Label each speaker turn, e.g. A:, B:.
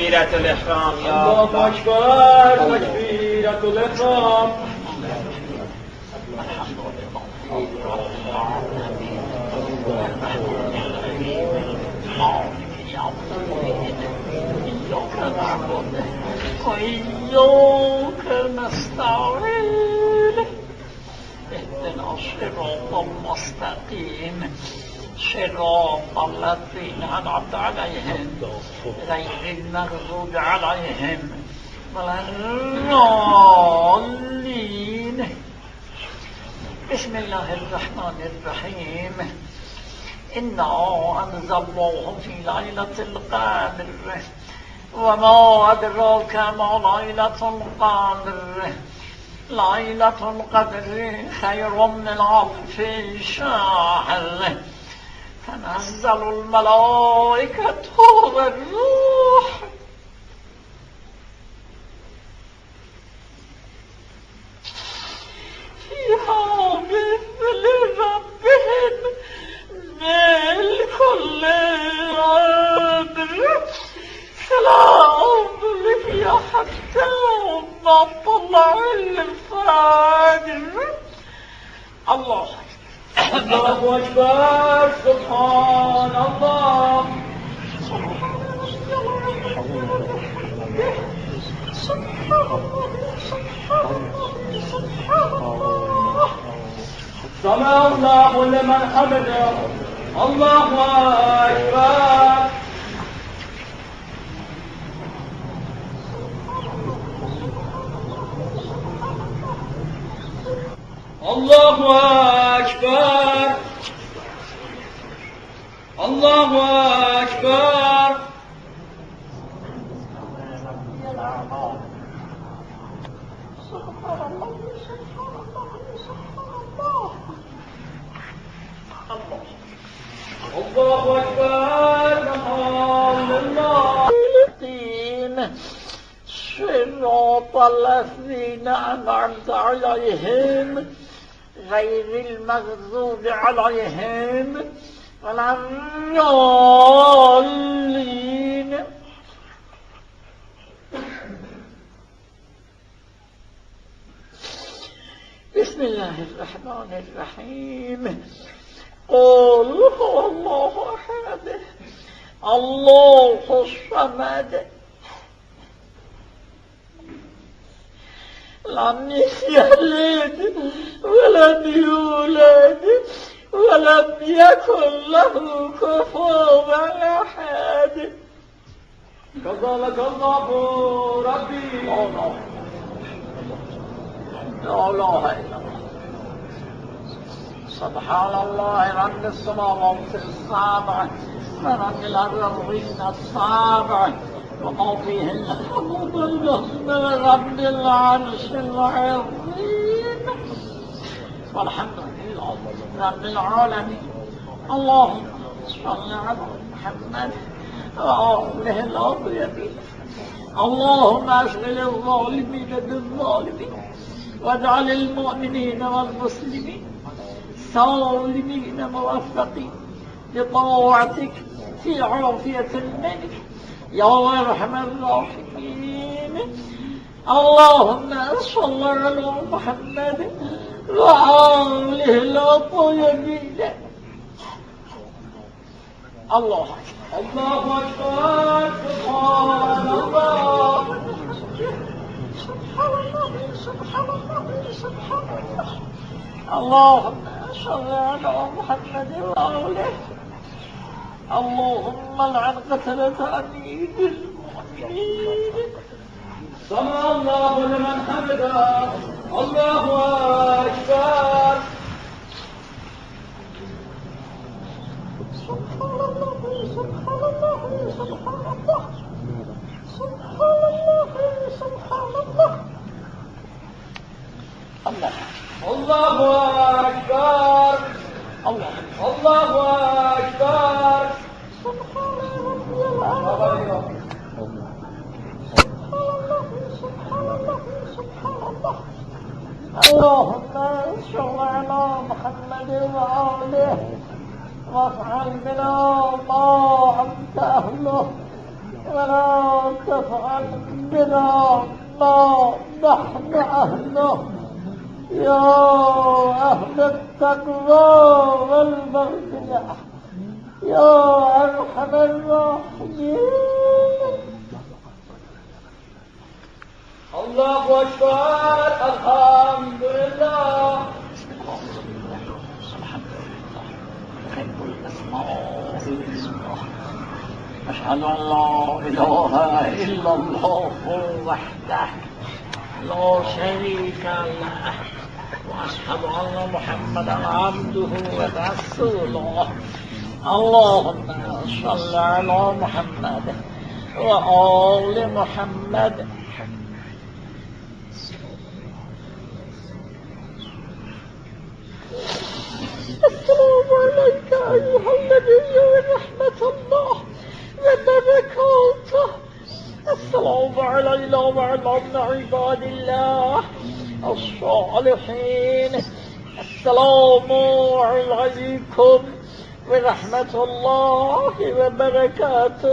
A: تكبيرة الإحرام يا
B: الله أكبر تكبيرة الإحرام.
C: وإياك نستعين اهدنا الصراط المستقيم صراط الذين أنعمت عليهم غير المغضوب عليهم ولا الضالين. بسم الله الرحمن الرحيم. إنا أنزلناه في ليلة القدر وما أدراك ما ليلة القدر. ليلة القدر خير من ألف شهر. تنزل الملائكة والروح فيها بإذن ربهم من كل أمر سلام هي حتى مطلع الفجر. الله
B: الله أكبر سبحان الله. سمع الله لمن حمده. الله أكبر. الله أكبر. الله أكبر. الله أكبر. سبحان الله.
C: صراط الذين أنعمت عليهم غير المغضوب عليهم ولا الضالين. بسم الله الرحمن الرحيم. قل هو الله أحد الله الصمد لم يلد ولم يولد ولم يكن له كفوا أحد.
B: كذلك الله ربي.
C: لا إله إلا الله. سبحان الله رب السماوات السبع ورب الأرضين السبع وما فيهن الحمد لله رب العرش العظيم والحمد لله رب العالمين. اللهم صل على محمد وآله الأطيبين. اللهم اشغل الظالمين بالظالمين واجعل المؤمنين والمسلمين سالمين موفقين لطاعتك في عافية الملك يا أرحم الراحمين. اللهم صل على محمد وآله الطيبين. الله
B: الله أكبر سبحان الله.
C: سبحان الله سبحان الله سبحان الله. اللهم صل على محمد وآله. اللهم لعن قتلة أمير المؤمنين.
B: سمع الله لمن حمده. الله أكبر.
C: سبحان الله سبحان الله سبحان الله سبحان الله سبحان الله. الله
B: الله أكبر.
C: الله
B: الله أكبر.
C: سبحان ربي الأعلى. سبحان الله سبحان الله. اللهم صل على محمد وآله وافعل بنا ما أنت أهله ولا تفعل بنا ما نحن أهله يا أهل التقوى والمغفرة يا أرحم الراحمين.
B: الله أكبر. الحمد لله.
C: أشهد أن لا إله إلا الله وحده لا شريك له وأشهد أن محمدا عبده ورسوله. اللهم صل على محمد وآل محمد. السلام عليك أيها النبي ورحمة الله وبركاته. السلام علينا وعلى عباد الله الصالحين. السلام عليكم ورحمة الله وبركاته.